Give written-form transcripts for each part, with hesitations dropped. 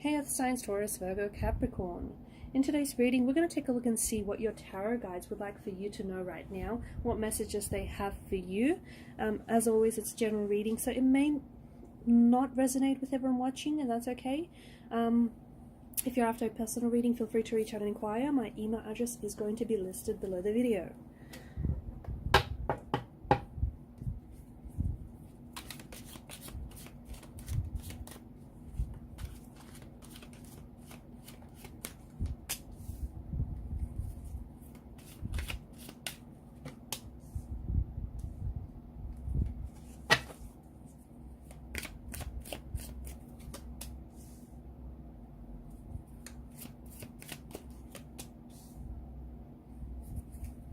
Hey Earth signs, Taurus, Virgo, Capricorn. In today's reading, we're going to take a look and see what your tarot guides would like for you to know right now, what messages they have for you. As always, it's general reading, so it may not resonate with everyone watching, and that's okay. If you're after a personal reading, feel free to reach out and inquire. My email address is going to be listed below the video.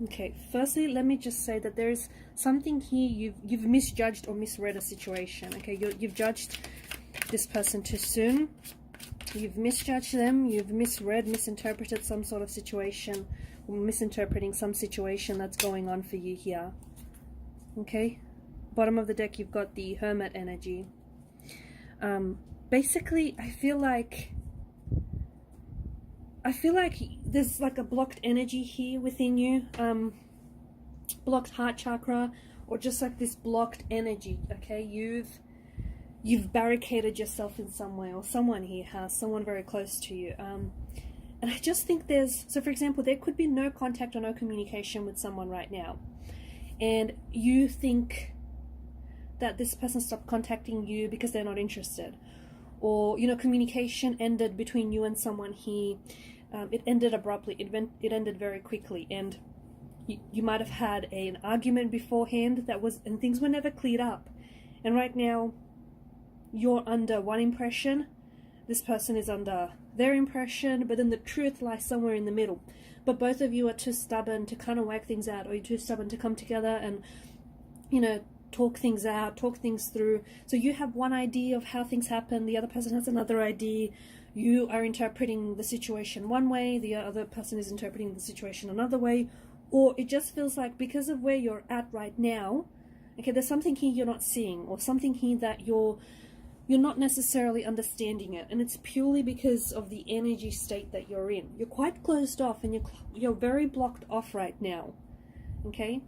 Okay, firstly, let me just say that there's something here, you've misjudged or misread a situation. Okay, you've judged this person too soon. You've misjudged them, you've misread, misinterpreted some sort of situation, or misinterpreting some situation that's going on for you here. Okay, bottom of the deck, you've got the Hermit energy. Basically, I feel like there's like a blocked energy here within you, blocked heart chakra, or just like this blocked energy. Okay, you've barricaded yourself in some way, or someone here has, someone very close to you. And I just think so for example, there could be no contact or no communication with someone right now, and you think that this person stopped contacting you because they're not interested, or communication ended between you and someone here. It ended abruptly, it ended very quickly, and you might have had an argument beforehand and things were never cleared up, and right now you're under one impression, this person is under their impression, but then the truth lies somewhere in the middle. But both of you are too stubborn to kind of work things out, or you're too stubborn to come together and talk things out, talk things through. So you have one idea of how things happen, the other person has another idea. You are interpreting the situation one way, the other person is interpreting the situation another way, or it just feels like because of where you're at right now, okay, there's something here you're not seeing, or something here that you're not necessarily understanding it, and it's purely because of the energy state that you're in. You're quite closed off, and you're very blocked off right now, okay?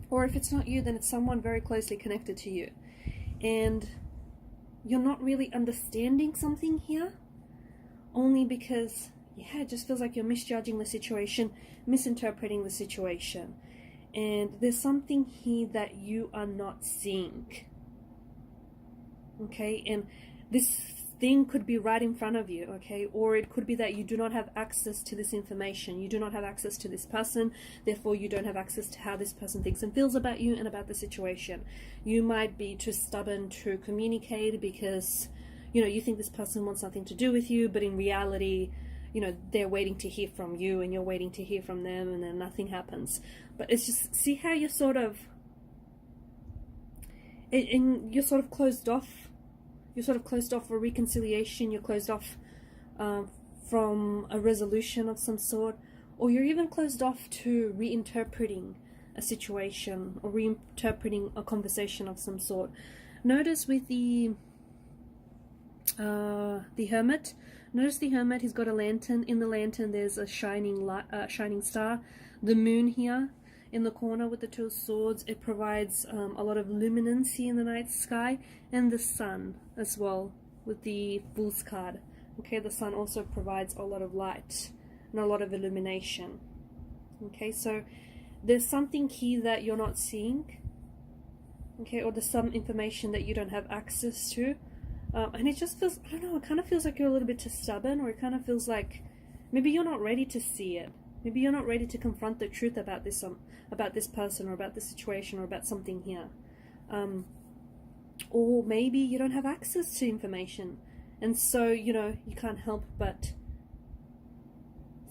Or if it's not you, then it's someone very closely connected to you, and you're not really understanding something here, only because, yeah, it just feels like you're misjudging the situation, misinterpreting the situation, and there's something here that you are not seeing, okay? And this thing could be right in front of you, okay? Or it could be that you do not have access to this information, you do not have access to this person, therefore you don't have access to how this person thinks and feels about you and about the situation. You might be too stubborn to communicate because you think this person wants nothing to do with you, but in reality they're waiting to hear from you and you're waiting to hear from them, and then nothing happens. But it's just, see how you're sort of closed off. You're sort of closed off for reconciliation, you're closed off from a resolution of some sort, or you're even closed off to reinterpreting a situation or reinterpreting a conversation of some sort. Notice with the Hermit, he's got a lantern. In the lantern there's a shining star. The moon here in the corner with the two swords, it provides a lot of luminancy in the night sky, and the sun as well with the Fool's card. Okay, the sun also provides a lot of light and a lot of illumination. Okay, so there's something here that you're not seeing, okay, or there's some information that you don't have access to, and it just feels, I don't know, it kind of feels like you're a little bit too stubborn, or it kind of feels like maybe you're not ready to see it. Maybe you're not ready to confront the truth about this person, or about this situation, or about something here. Or maybe you don't have access to information, and so you can't help but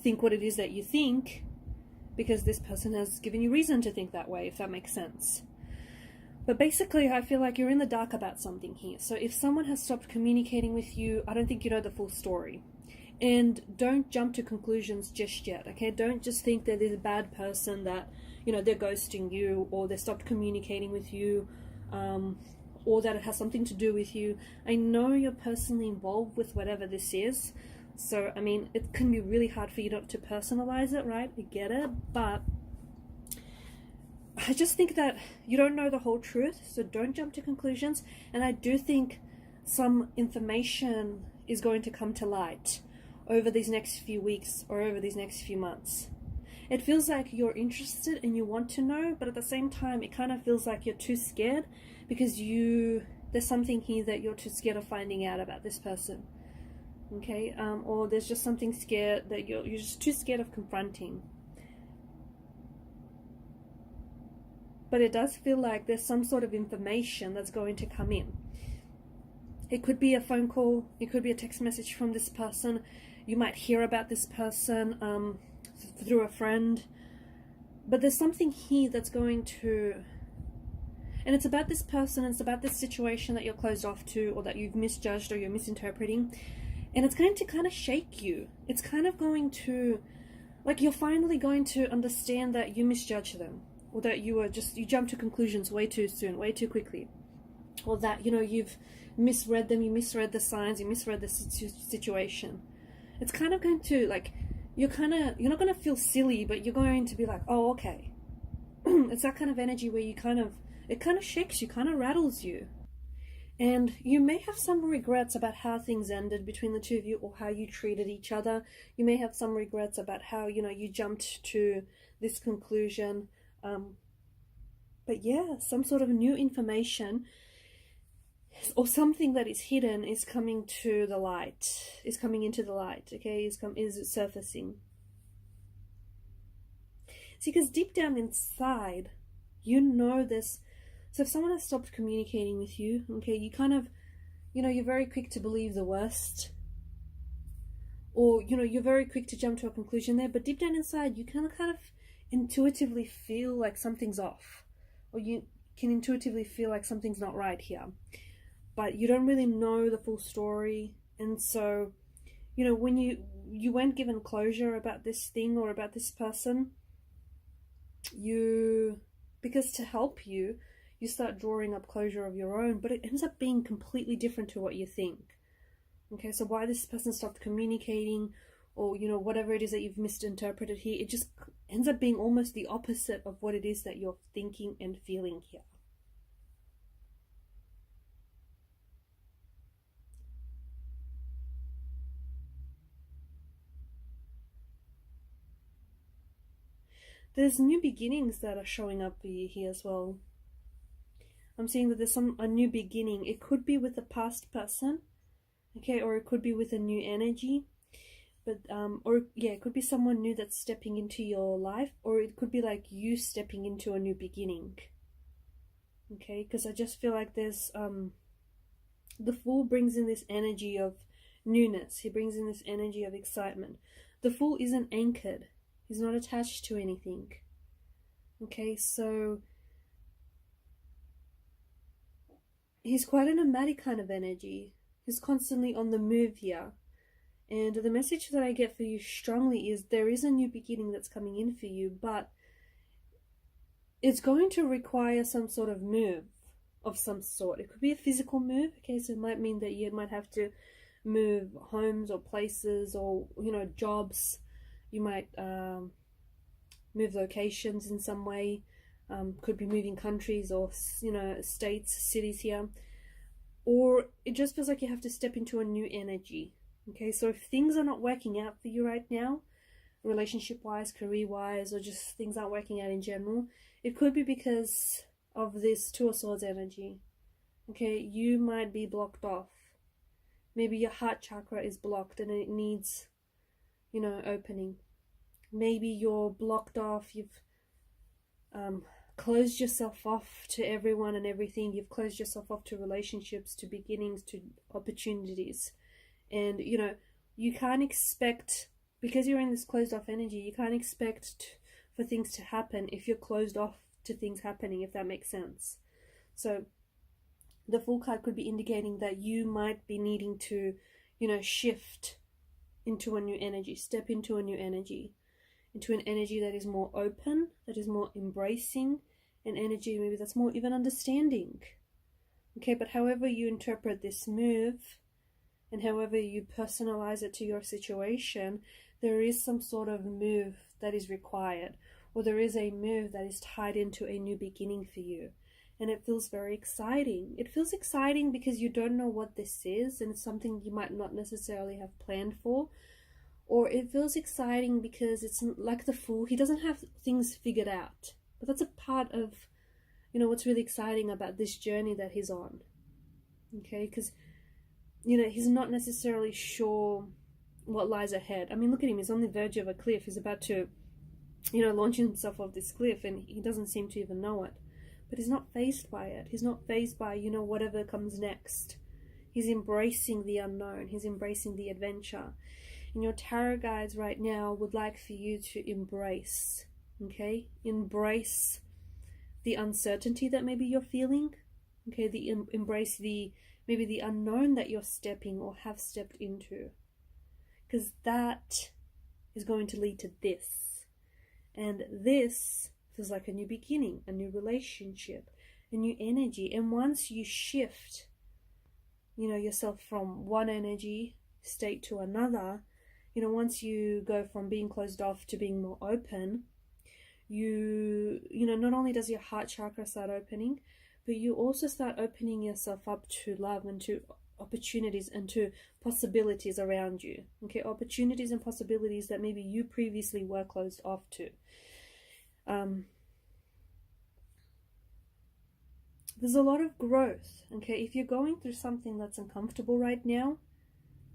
think what it is that you think, because this person has given you reason to think that way, if that makes sense. But basically, I feel like you're in the dark about something here. So if someone has stopped communicating with you, I don't think you know the full story. And don't jump to conclusions just yet, okay? Don't just think that there's a bad person that, they're ghosting you, or they stopped communicating with you, or that it has something to do with you. I know you're personally involved with whatever this is, so I mean, it can be really hard for you not to personalize it, right? I get it, but I just think that you don't know the whole truth, so don't jump to conclusions. And I do think some information is going to come to light over these next few weeks or over these next few months. It feels like you're interested and you want to know, but at the same time, it kind of feels like you're too scared because there's something here that you're too scared of finding out about this person. Okay, or there's just something scared that you're just too scared of confronting. But it does feel like there's some sort of information that's going to come in. It could be a phone call, it could be a text message from this person. You might hear about this person through a friend. But there's something here that's going to... And it's about this person, it's about this situation that you're closed off to, or that you've misjudged or you're misinterpreting. And it's going to kind of shake you. It's kind of going to... Like, you're finally going to understand that you misjudged them. Or that you jump to conclusions way too soon, way too quickly. Or that, you've misread them, you misread the signs, you misread the situation. It's kind of going to, like, you're not going to feel silly, but you're going to be like, oh, okay. It's that kind of energy where it kind of shakes you, kind of rattles you. And you may have some regrets about how things ended between the two of you, or how you treated each other. You may have some regrets about how, you jumped to this conclusion. But yeah, some sort of new information or something that is hidden is coming to the light, is coming into the light, okay, is surfacing. See, because deep down inside, this. So if someone has stopped communicating with you, okay, you kind of, you're very quick to believe the worst. Or, you're very quick to jump to a conclusion there, but deep down inside, you kind of intuitively feel like something's off, or you can intuitively feel like something's not right here, but you don't really know the full story. And so when you weren't given closure about this thing or about this person, because to help you start drawing up closure of your own, but it ends up being completely different to what you think. Okay, so why this person stopped communicating, or whatever it is that you've misinterpreted here, it just ends up being almost the opposite of what it is that you're thinking and feeling here. There's new beginnings that are showing up for you here as well. I'm seeing that there's a new beginning. It could be with a past person, okay, or it could be with a new energy. But it could be someone new that's stepping into your life, or it could be like you stepping into a new beginning. Okay, because I just feel like there's the Fool brings in this energy of newness. He brings in this energy of excitement. The Fool isn't anchored. He's not attached to anything. Okay, so he's quite a nomadic kind of energy. He's constantly on the move here. And the message that I get for you strongly is there is a new beginning that's coming in for you, but it's going to require some sort of move of some sort. It could be a physical move, okay, so it might mean that you might have to move homes or places or, jobs. You might move locations in some way. Could be moving countries or, states, cities here. Or it just feels like you have to step into a new energy. Okay, so if things are not working out for you right now, relationship-wise, career-wise, or just things aren't working out in general, it could be because of this Two of Swords energy. Okay, you might be blocked off. Maybe your heart chakra is blocked and it needs, opening. Maybe you're blocked off, you've closed yourself off to everyone and everything. You've closed yourself off to relationships, to beginnings, to opportunities. And, you can't expect, because you're in this closed off energy, you can't expect for things to happen if you're closed off to things happening, if that makes sense. So the Fool card could be indicating that you might be needing to, shift into a new energy, step into a new energy, into an energy that is more open, that is more embracing, an energy maybe that's more even understanding. Okay, but however you interpret this move and however you personalize it to your situation, there is some sort of move that is required, or there is a move that is tied into a new beginning for you. And it feels very exciting. It feels exciting because you don't know what this is, and it's something you might not necessarily have planned for. Or it feels exciting because it's like the Fool. He doesn't have things figured out. But that's a part of, you know, what's really exciting about this journey that he's on. Okay, because, you know, he's not necessarily sure what lies ahead. I mean, look at him. He's on the verge of a cliff. He's about to, you know, launch himself off this cliff, and he doesn't seem to even know it. But he's not fazed by it. He's not fazed by, you know, whatever comes next. He's embracing the unknown. He's embracing the adventure. And your tarot guides right now would like for you to embrace, okay? Embrace the uncertainty that maybe you're feeling, okay? Embrace maybe the unknown that you're stepping or have stepped into. Because that is going to lead to this. And this feels like a new beginning, a new relationship, a new energy. And once you shift, you know, yourself from one energy state to another, you know, once you go from being closed off to being more open, you know, not only does your heart chakra start opening, but you also start opening yourself up to love and to opportunities and to possibilities around you. Okay, opportunities and possibilities that maybe you previously were closed off to. There's a lot of growth. Okay, if you're going through something that's uncomfortable right now,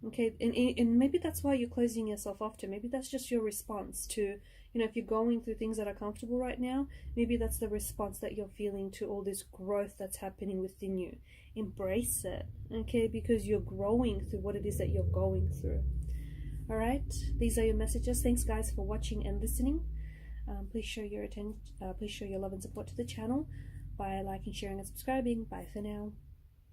okay, and maybe that's why you're closing yourself off to. Maybe that's just your response to, you know, if you're going through things that are comfortable right now, maybe that's the response that you're feeling to all this growth that's happening within you. Embrace it, okay, because you're growing through what it is that you're going through. All right, these are your messages. Thanks, guys, for watching and listening. Please show your love and support to the channel by liking, sharing, and subscribing. Bye for now.